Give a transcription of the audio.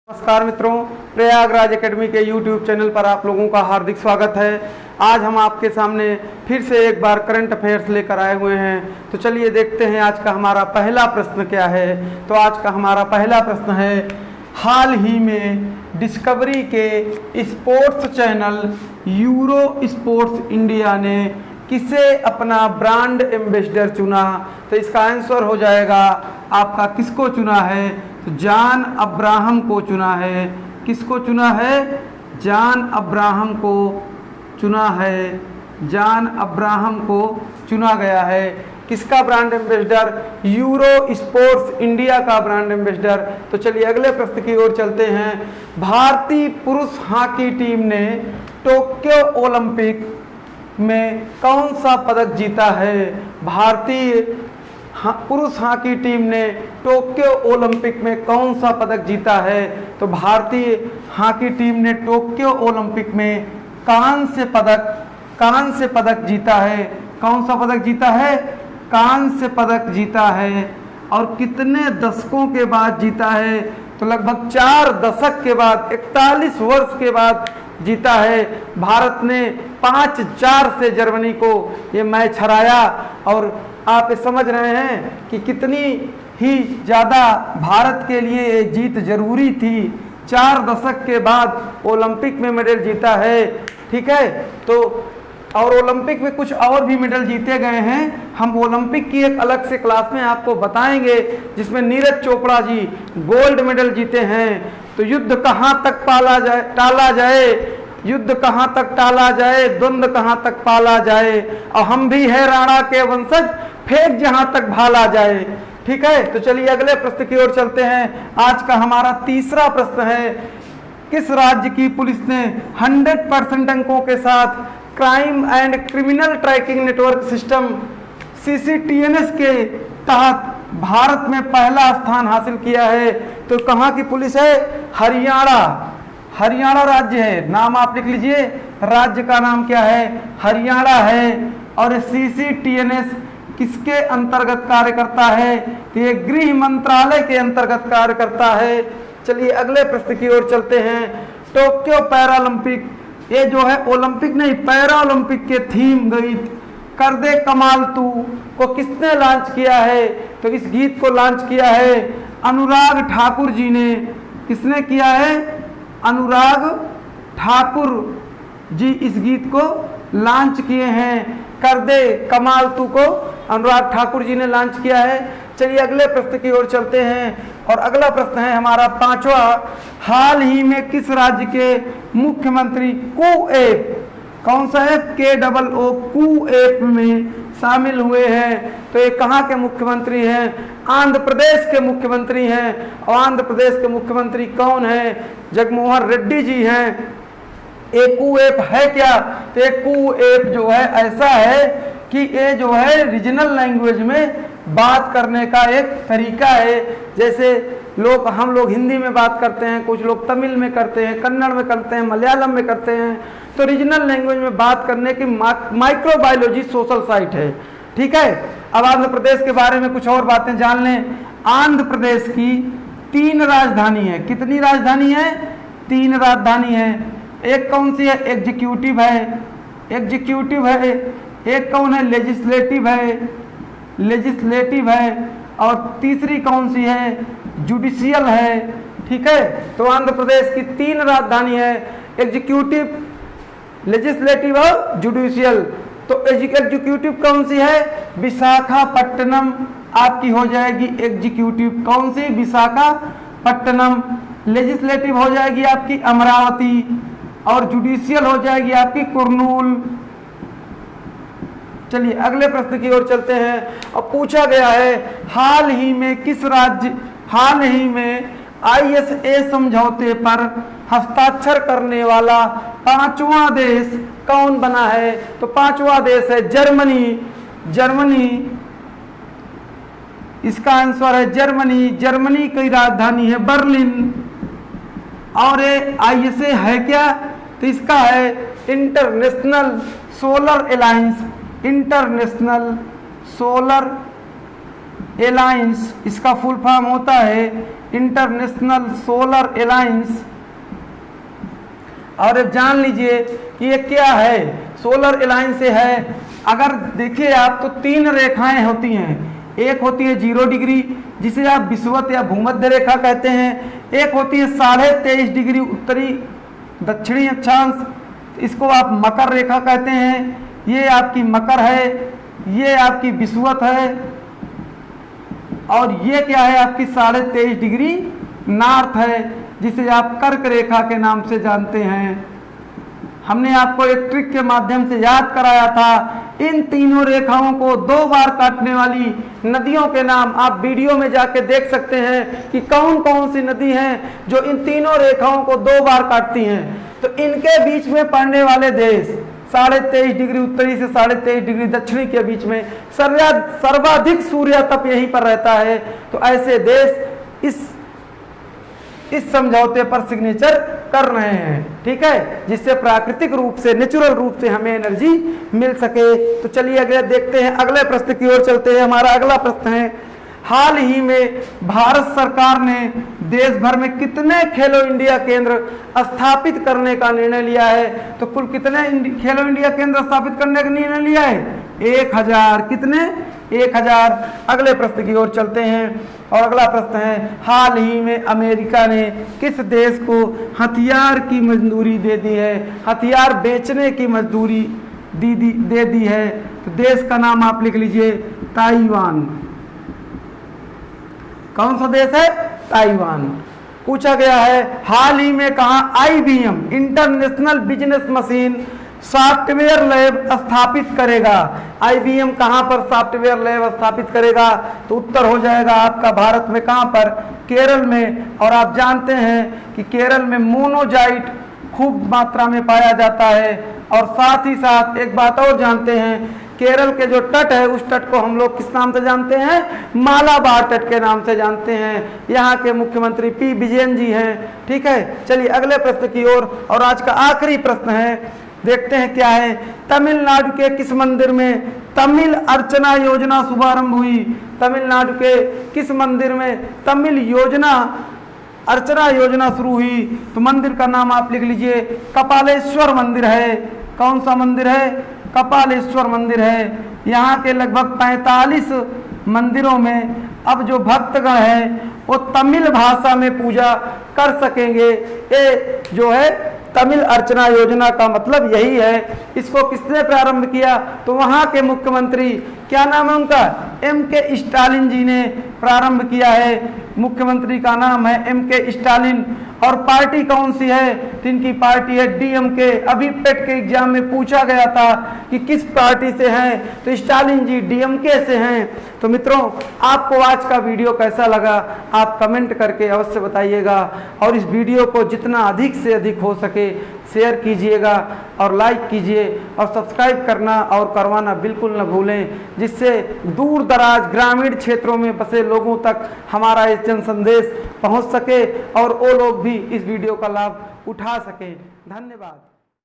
नमस्कार मित्रों, प्रयागराज एकेडमी के YouTube चैनल पर आप लोगों का हार्दिक स्वागत है। आज हम आपके सामने फिर से एक बार करंट अफेयर्स लेकर आए हुए हैं। तो चलिए देखते हैं आज का हमारा पहला प्रश्न क्या है। तो आज का हमारा पहला प्रश्न है, हाल ही में डिस्कवरी के sports channel euro sports India ने किसे अपना ब्रांड एम्बेसडर चुना। तो इसका आंसर हो जाएगा आपका किसको चुना है, तो जॉन अब्राहम को चुना है। किसको चुना है? जॉन अब्राहम को चुना है। जॉन अब्राहम को चुना गया है। किसका brand ambassador? Euro sports India का ब्रांड एम्बेसडर। तो चलिए अगले प्रश्न की ओर चलते हैं। भारतीय पुरुष हॉकी टीम ने टोक्यो ओलंपिक में कौन सा पदक जीता है? भारतीय पुरुष हॉकी टीम ने टोक्यो ओलंपिक में कौन सा पदक जीता है? तो भारतीय हॉकी टीम ने टोक्यो ओलंपिक में कांस्य पदक जीता है। कौन सा पदक जीता है? कांस्य पदक जीता है। और कितने दशकों के बाद जीता है? तो लगभग 4 दशक के बाद, 41 वर्ष के बाद जीता है। भारत ने 5-4 से जर्मनी को ये मैच हराया। और आप समझ रहे हैं कि कितनी ही ज़्यादा भारत के लिए ये जीत जरूरी थी। 4 दशक के बाद ओलंपिक में मेडल जीता है। ठीक है, तो और ओलंपिक में कुछ और भी मेडल जीते गए हैं। हम ओलंपिक की एक अलग से क्लास में आपको बताएंगे, जिसमें नीरज चोपड़ा जी गोल्ड मेडल जीते हैं। तो युद्ध कहाँ तक टाला जाए, युद्ध कहाँ तक टाला जाए, द्वंद्व कहाँ तक पाला जाए, और हम भी है राणा के वंशज, फेंक जहाँ तक भाला जाए। ठीक है, तो चलिए अगले प्रश्न की ओर चलते हैं। आज का हमारा तीसरा प्रश्न है, किस राज्य की पुलिस ने 100% अंकों के साथ crime and criminal tracking network system CCTNS के तहत भारत में पहला स्थान हासिल किया है? तो कहाँ की पुलिस है? हरियाणा राज्य है। नाम आप लिख लीजिए, राज्य का नाम क्या है? हरियाणा है। और CCTNS किसके अंतर्गत कार्य करता है? तो ये गृह मंत्रालय के अंतर्गत कार्य करता है। चलिए अगले प्रश्न की ओर चलते हैं। टोक्यो पैरालंपिक, ये जो है ओलंपिक नहीं, पैरालंपिक के थीम गीत कर दे कमाल तू को किसने लॉन्च किया है? तो इस गीत को लॉन्च किया है अनुराग ठाकुर जी ने। किसने किया है? अनुराग ठाकुर जी इस गीत को लॉन्च किए हैं। कर दे कमाल तू को अनुराग ठाकुर जी ने लॉन्च किया है। चलिए अगले प्रश्न की ओर चलते हैं। और अगला प्रश्न है हमारा पांचवा, हाल ही में किस राज्य के मुख्यमंत्री कुएप, कौन सा है? KOO कुएप में शामिल हुए हैं? तो ये कहाँ के मुख्यमंत्री हैं? आंध्र प्रदेश के मुख्यमंत्री हैं। और आंध्र प्रदेश के मुख्यमंत्री कौन है? जगनमोहन रेड्डी जी हैं। एक कुएप है क्या? तो एक कुएप जो है ऐसा है कि ये जो है रीजनल लैंग्वेज में बात करने का एक तरीका है। जैसे हम लोग हिंदी में बात करते हैं, कुछ लोग तमिल में करते हैं, कन्नड़ में करते हैं, मलयालम में करते हैं। तो रीजनल लैंग्वेज में बात करने की माइक्रोबायोलॉजी सोशल साइट है। ठीक है, अब आंध्र प्रदेश के बारे में कुछ और बातें जान लें। आंध्र प्रदेश की 3 राजधानी है। कितनी राजधानी है? 3 राजधानी है। एक कौन सी है? एग्जीक्यूटिव है। एक कौन है? लेजिस्लेटिव है। और तीसरी कौन सी है? जुडिशियल है। ठीक है, तो आंध्र प्रदेश की 3 राजधानी है, एग्जीक्यूटिव, लेजिस्लेटिव और जुडिशियल। तो एग्जीक्यूटिव कौन सी है? विशाखापट्टनम आपकी हो जाएगी एग्जीक्यूटिव। कौन सी? विशाखापट्टनम। लेजिस्लेटिव हो जाएगी आपकी अमरावती। और जुडिशियल हो जाएगी आपकी कुर्नूल। चलिए अगले प्रश्न की ओर चलते हैं। अब पूछा गया है, हाल ही में ISA समझौते पर हस्ताक्षर करने वाला 5वां देश कौन बना है? तो 5वां देश है जर्मनी। इसका आंसर है जर्मनी। जर्मनी की राजधानी है बर्लिन। और ये ISA है क्या? तो इसका है इंटरनेशनल सोलर एलायंस। इसका फुल फॉर्म होता है इंटरनेशनल सोलर अलायंस। और जान लीजिए कि ये क्या है, सोलर अलायंस से है। अगर देखिए आप तो 3 रेखाएं होती हैं। एक होती है 0 डिग्री जिसे आप विषुवत या भूमध्य रेखा कहते हैं, एक होती है 23.5 डिग्री उत्तरी दक्षिणी अक्षांश, इसको आप मकर रेखा कहते हैं। ये आपकी मकर है, ये आपकी विषुवत है, और ये क्या है आपकी 23.5 डिग्री नॉर्थ है जिसे आप कर्क रेखा के नाम से जानते हैं। हमने आपको एक ट्रिक के माध्यम से याद कराया था। इन तीनों रेखाओं को 2 बार काटने वाली नदियों के नाम आप वीडियो में जाके देख सकते हैं कि कौन कौन सी नदी हैं जो इन तीनों रेखाओं को 2 बार काटती हैं। तो इनके बीच में पड़ने वाले देश 23.5 डिग्री उत्तरी से 23.5 डिग्री दक्षिणी के बीच में सर्वाधिक सूर्य तप यहीं पर रहता है। तो ऐसे देश इस समझौते पर सिग्नेचर कर रहे हैं, ठीक है, जिससे प्राकृतिक रूप से, नेचुरल रूप से हमें एनर्जी मिल सके। तो चलिए अगले देखते हैं, अगले प्रश्न की ओर चलते हैं। हमारा अगला प्रश्न है, हाल ही में भारत सरकार ने देश भर में कितने खेलो इंडिया केंद्र स्थापित करने का निर्णय लिया है? तो कुल कितने खेलो इंडिया केंद्र स्थापित करने का निर्णय लिया है? 1000। कितने? 1000। अगले प्रश्न की ओर चलते हैं और अगला प्रश्न है, हाल ही में अमेरिका ने किस देश को हथियार की मंजूरी दे दी है? हथियार बेचने की मंजूरी दे दी है। तो देश का नाम आप लिख लीजिए, ताइवान। कौन सा देश है? ताइवान। पूछा गया है, हाल ही में कहा IBM international business machine software lab स्थापित करेगा? IBM कहां पर सॉफ्टवेयर लैब स्थापित करेगा? तो उत्तर हो जाएगा आपका भारत में। कहां पर? केरल में। और आप जानते हैं कि केरल में मोनोजाइट खूब मात्रा में पाया जाता है। और साथ ही साथ एक बात और जानते हैं, केरल के जो तट है उस तट को हम लोग किस नाम से जानते हैं? मालाबार तट के नाम से जानते हैं। यहाँ के मुख्यमंत्री P विजयन जी हैं, ठीक है। चलिए अगले प्रश्न की ओर, और आज का आखिरी प्रश्न है, देखते हैं क्या है। तमिलनाडु के किस मंदिर में तमिल अर्चना योजना शुभारंभ हुई? तमिलनाडु के किस मंदिर में तमिल अर्चना योजना शुरू हुई? तो मंदिर का नाम आप लिख लीजिए, कपालेश्वर मंदिर है। कौन सा मंदिर है? कपालेश्वर मंदिर है। यहाँ के लगभग 45 मंदिरों में अब जो भक्तगण हैं वो तमिल भाषा में पूजा कर सकेंगे। ये जो है तमिल अर्चना योजना का मतलब यही है। इसको किसने प्रारंभ किया? तो वहाँ के मुख्यमंत्री, क्या नाम है उनका? MK स्टालिन जी ने प्रारंभ किया है। मुख्यमंत्री का नाम है MK स्टालिन। और पार्टी कौन सी है? तो इनकी पार्टी है DMK। अभी पेट के एग्जाम में पूछा गया था कि किस पार्टी से हैं, तो स्टालिन जी DMK से हैं। तो मित्रों, आपको आज का वीडियो कैसा लगा आप कमेंट करके अवश्य बताइएगा, और इस वीडियो को जितना अधिक से अधिक हो सके शेयर कीजिएगा और लाइक कीजिए, और सब्सक्राइब करना और करवाना बिल्कुल न भूलें, जिससे दूर दराज ग्रामीण क्षेत्रों में बसे लोगों तक हमारा ये जन संदेश पहुंच सके और वो लोग भी इस वीडियो का लाभ उठा सकें। धन्यवाद।